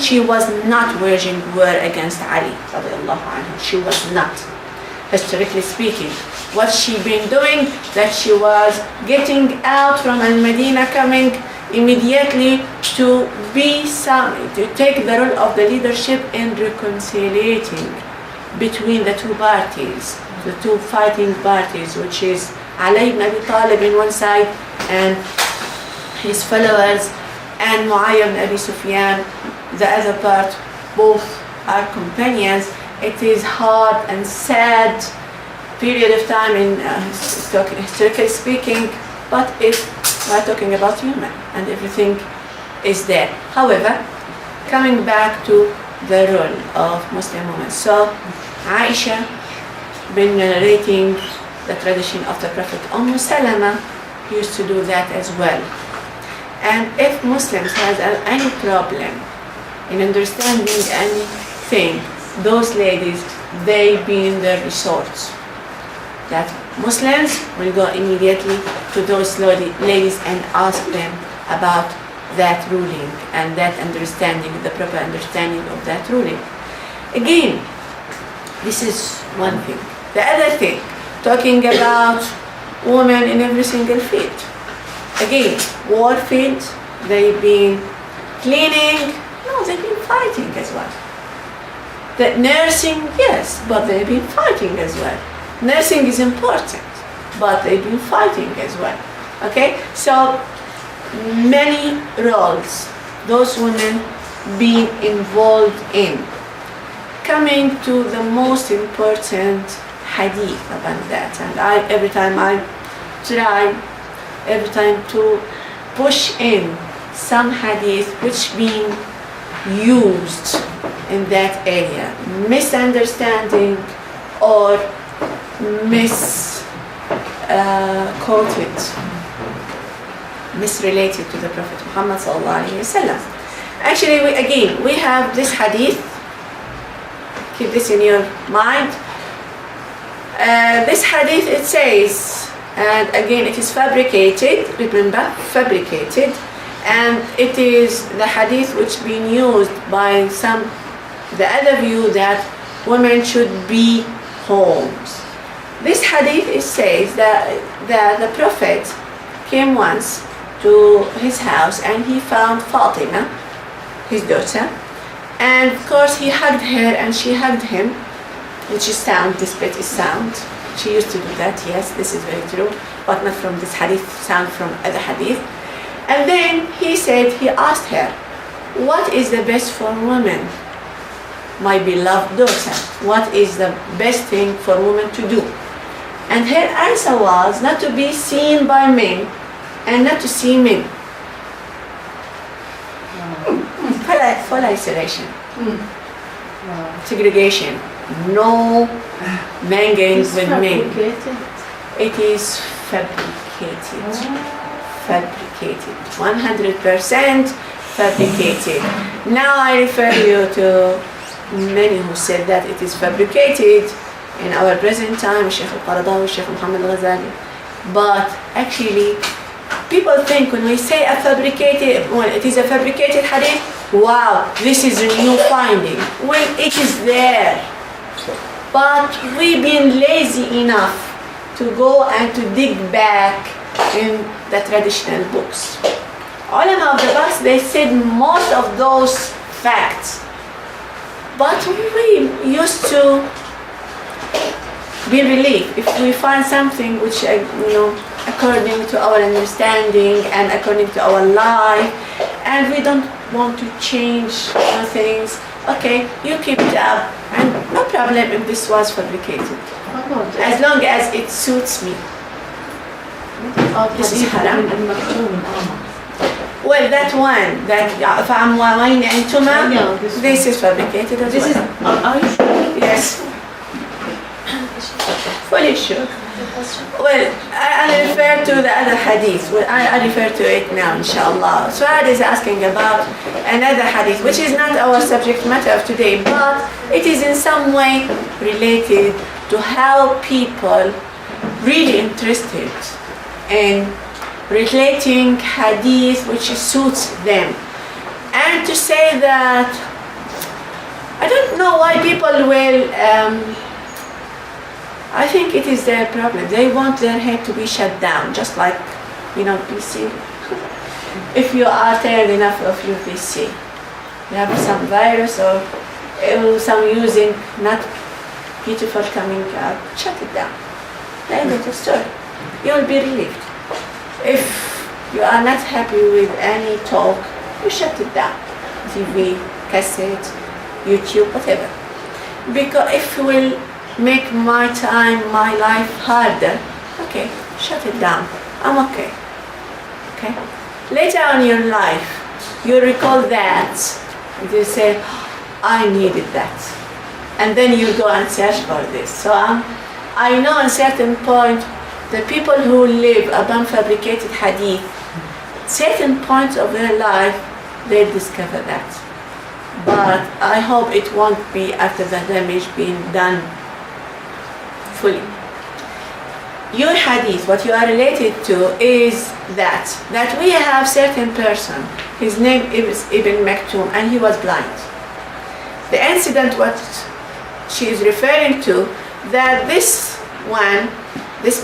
She was not waging war against Ali radiallahu anhu. She was not, historically speaking. What she been doing, that she was getting out from Al-Medina, coming immediately to take the role of the leadership in reconciliating between the two parties, the two fighting parties, which is Ali ibn Abi Talib in one side and his followers, and Muawiyah ibn Abi Sufyan, the other part. Both are companions. It is hard and sad period of time in historically speaking, but if we're talking about human and everything is there. However, coming back to the role of Muslim women. So Aisha been narrating the tradition of the Prophet. Salama used to do that as well. And if Muslims has any problem in understanding anything, those ladies, they be in their resorts. That Muslims will go immediately to those ladies and ask them about that ruling and that understanding, the proper understanding of that ruling. Again, this is one thing. The other thing, talking about women in every single field. Again, war field, they've been cleaning, no, they've been fighting as well. The nursing, yes, but they've been fighting as well. Nursing is important, but they've been fighting as well. Okay, so many roles those women being involved in. Coming to the most important hadith about that, and every time try to push in some hadith which being used in that area, misunderstanding or misquoted, misrelated to the Prophet Muhammad sallallahu alaihi wasallam. Actually, we have this hadith. Keep this in your mind. This hadith, it says, and again it is fabricated, remember, fabricated, and it is the hadith which been used by the other view that women should be homes. This hadith, it says that the Prophet came once to his house and he found Fatima, his daughter, and of course he hugged her and she hugged him, which is sound, this bit is sound. She used to do that, yes, this is very true, but not from this hadith, sound from other hadith. And then he asked her, what is the best for women? My beloved daughter, what is the best thing for women to do? And her answer was not to be seen by men and not to see men. Full isolation, segregation, no mingling with men. It is fabricated, 100% fabricated. Now I refer you to many who said that it is fabricated in our present time, Sheikh al-Qaradawi, Sheikh Muhammad al-Ghazali. But actually, people think when we say it is a fabricated hadith, wow, this is a new finding. Well, it is there. But we've been lazy enough to go and to dig back in the traditional books. Ulama of the past, they said most of those facts. But we used to be relieved if we find something which, according to our understanding and according to our life, and we don't want to change things. Okay, you keep it up, and no problem if this was fabricated, as long as it suits me. This is haram. Well, that one, this is fabricated as well. Are you sure? Yes. Fully sure. Well, I refer to the other hadith. Well, I refer to it now, inshallah. Suad is asking about another hadith, which is not our subject matter of today, but it is in some way related to how people really interested in relating hadith which suits them. And to say that, I don't know why people will, I think it is their problem. They want their head to be shut down, just like, PC. If you are tired enough of your PC, you have some virus or some using not beautiful coming out, shut it down. The end of the story. You will be relieved. If you are not happy with any talk, you shut it down. TV, cassette, YouTube, whatever. Because if you will make my time, my life harder. Okay, shut it down. I'm okay. Okay? Later on in your life, you recall that. You say, I needed that. And then you go and search for this. So I know at a certain point, the people who live upon fabricated hadith, certain points of their life, they discover that. But I hope it won't be after the damage being done fully. Your hadith, what you are related to is that we have certain person, his name is Ibn Maktoum, and he was blind. The incident what she is referring to, that this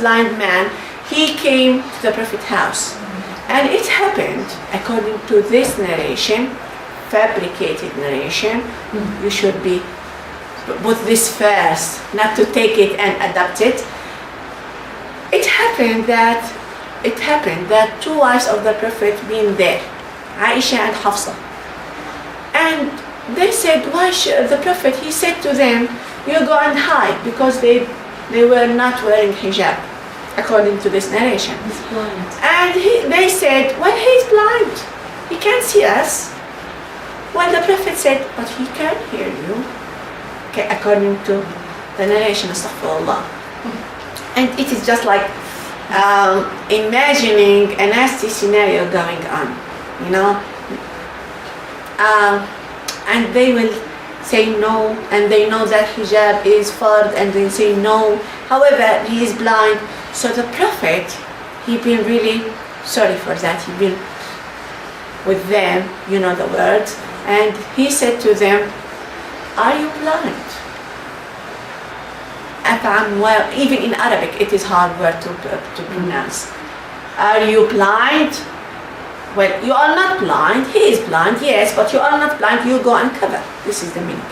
blind man, he came to the Prophet's house. And it happened, according to this narration, fabricated narration, you should be put this first, not to take it and adapt it. It happened that two wives of the Prophet been there, Aisha and Hafsa. And they said, the Prophet, he said to them, you go and hide, because they were not wearing hijab, according to this narration. He's blind. And they said, well, he's blind, he can't see us. Well, the Prophet said, but he can hear you. Okay, according to the narration, astaghfirullah. And it is just like imagining a nasty scenario going on, you know. And they will say no, and they know that hijab is fard, and they say no. However, he is blind. So the Prophet, he been really sorry for that. He been with them, you know the words, and he said to them, are you blind? Well, even in Arabic, it is hard word to pronounce. Are you blind? Well, you are not blind. He is blind, yes, but you are not blind. You go and cover. This is the meaning.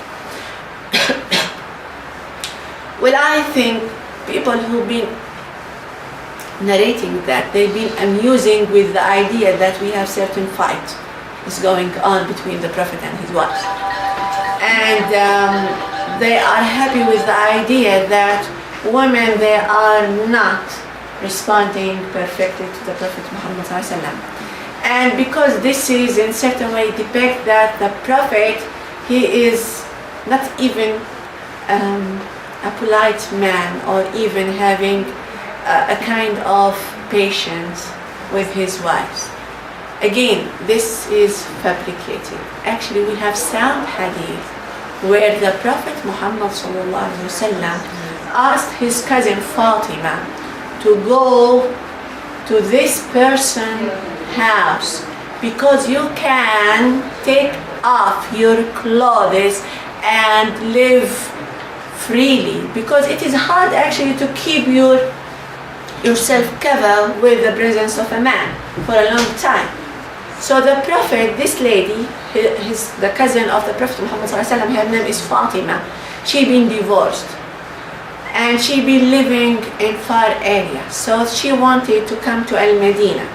Well, I think people who've been narrating that, they've been amusing with the idea that we have certain fight is going on between the Prophet and his wives. And they are happy with the idea that women, they are not responding perfectly to the Prophet Muhammad ﷺ. And because this is in certain way depict that the Prophet, he is not even a polite man, or even having a kind of patience with his wives. Again, this is fabricated. Actually, we have sound hadith where the Prophet Muhammad ﷺ asked his cousin Fatima to go to this person's house, because you can take off your clothes and live freely, because it is hard actually to keep yourself covered with the presence of a man for a long time. So the Prophet, this lady, the cousin of the Prophet Muhammad ﷺ, her name is Fatima. She been divorced, and she been living in far area. So she wanted to come to Al-Medina,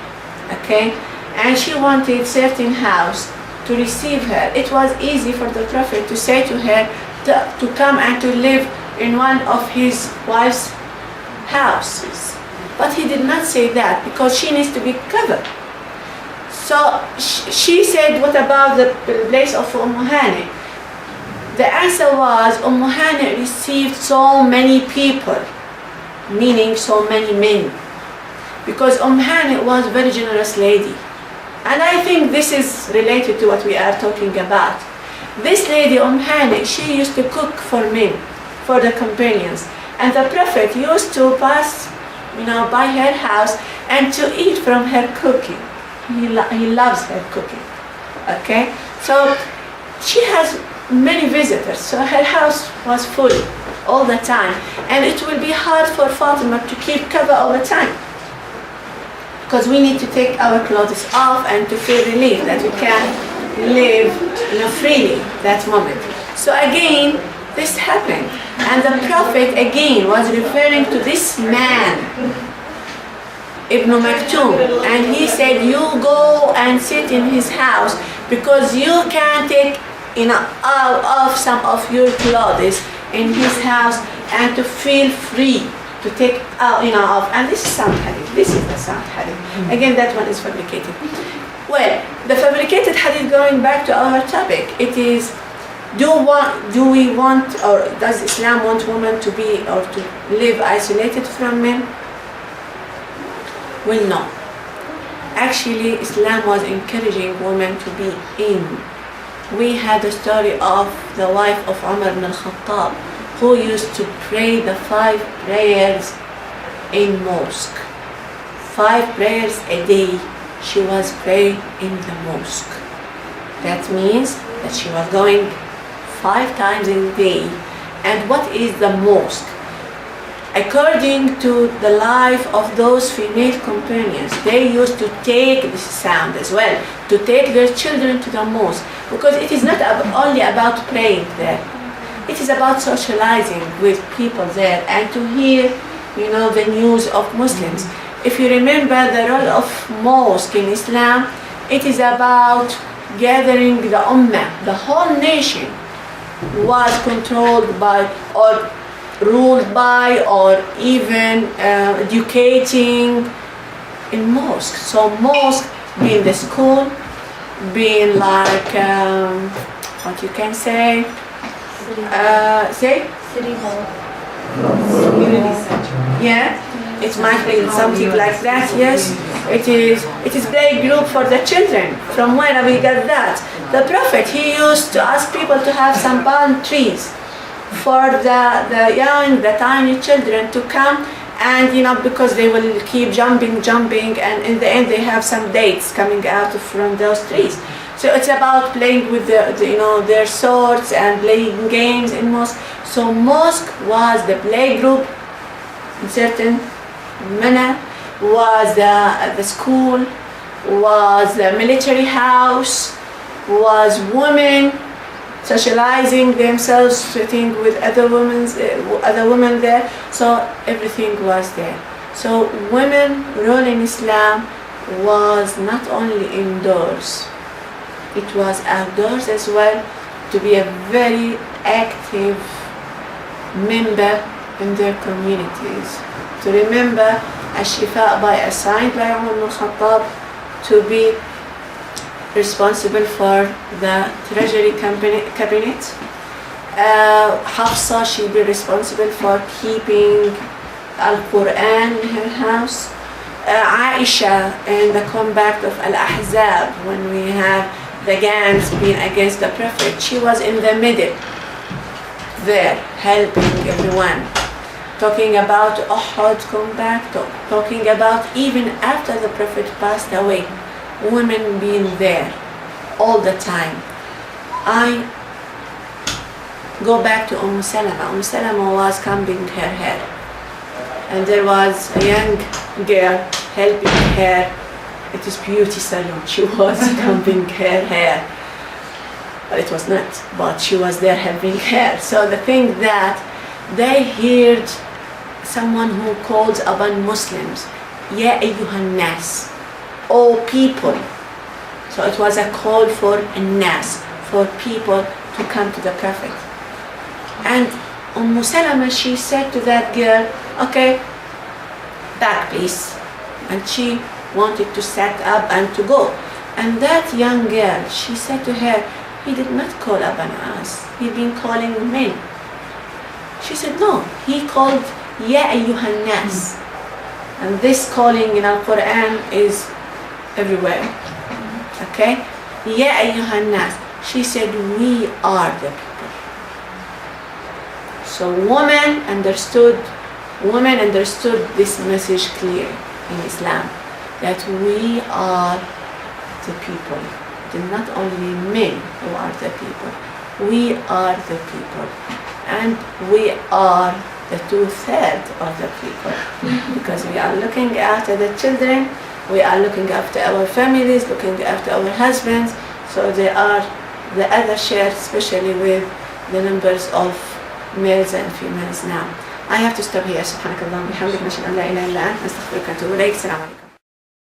okay? And she wanted certain house to receive her. It was easy for the Prophet to say to her to come and to live in one of his wife's houses. But he did not say that, because she needs to be covered. So she said, what about the place of Hani? The answer was, Hani received so many people, meaning so many men, because Hani was a very generous lady. And I think this is related to what we are talking about. This lady, Hani, she used to cook for men, for the companions. And the Prophet used to pass, by her house and to eat from her cooking. He loves her cooking, okay? So she has many visitors, so her house was full all the time. And it will be hard for Fatima to keep cover all the time, because we need to take our clothes off and to feel relief that we can live freely that moment. So again, this happened. And the Prophet again was referring to this man, Ibn Maktoum, and he said, you go and sit in his house, because you can take off some of your clothes in his house, and to feel free to take off. And this is sound hadith. This is the sound hadith. Again, that one is fabricated. Well, the fabricated hadith, going back to our topic, it is, do we want, or does Islam want women to be or to live isolated from men? Well, no. Actually, Islam was encouraging women to be in. We had the story of the wife of Umar ibn al-Khattab, who used to pray the 5 prayers in mosque. 5 prayers a day she was praying in the mosque. That means that she was going 5 times in a day. And what is the mosque? According to the life of those female companions, they used to take this sound as well, to take their children to the mosque, because it is not only about praying there. It is about socializing with people there and to hear, the news of Muslims. If you remember the role of mosque in Islam, it is about gathering the ummah. The whole nation was controlled by or ruled by or even educating in mosque. So mosque being the school, being like, what you can say? City hall. Community center. Yeah, it might be something like that. Yes, it is play group for the children. From where we got that? The Prophet, he used to ask people to have some palm trees for the young, the tiny children to come, and because they will keep jumping, and in the end they have some dates coming out from those trees. So it's about playing with their swords and playing games in mosque. So mosque was the play group in certain manner, was the school, was the military house, was women socializing themselves, sitting with other women there. So everything was there. So women role in Islam was not only indoors, it was outdoors as well, to be a very active member in their communities. To remember Ash-Shifa by assigned by Umar ibn al-Khattab to be responsible for the treasury cabinet. Hafsa, she be responsible for keeping Al-Quran in her house. Aisha in the combat of Al-Ahzab, when we have the gangs being against the Prophet, she was in the middle there, helping everyone. Talking about Uhud combat, talking about even after the Prophet passed away, women being there all the time. I go back to Salama. Salama was combing her hair, and there was a young girl helping her. It is beauty salon. She was combing her hair. But it was not, but she was there helping her. So the thing that they heard someone who calls upon Muslims, Ya ayyuhan nas, O people. So it was a call for nas, for people to come to the Prophet. And Salama, she said to that girl, okay, back please. And she wanted to set up and to go. And that young girl, she said to her, he did not call upon us, he'd been calling men. She said, no, he called Ya ayyuhan nas. And this calling in Al-Quran is everywhere. Okay? Ya ayyuhan nas. She said, we are the people. So women understood this message clearly in Islam, that we are the people. It is not only men who are the people. We are the people. And we are the 2/3 of the people. Because we are looking after the children, we are looking after our families, looking after our husbands. So they are the other share, especially with the numbers of males and females now. I have to stop here. سبحانك اللهم وبحمدك نشهد أن لا إله إلا أنت نستغفرك ونتوب إليك. السلام عليكم.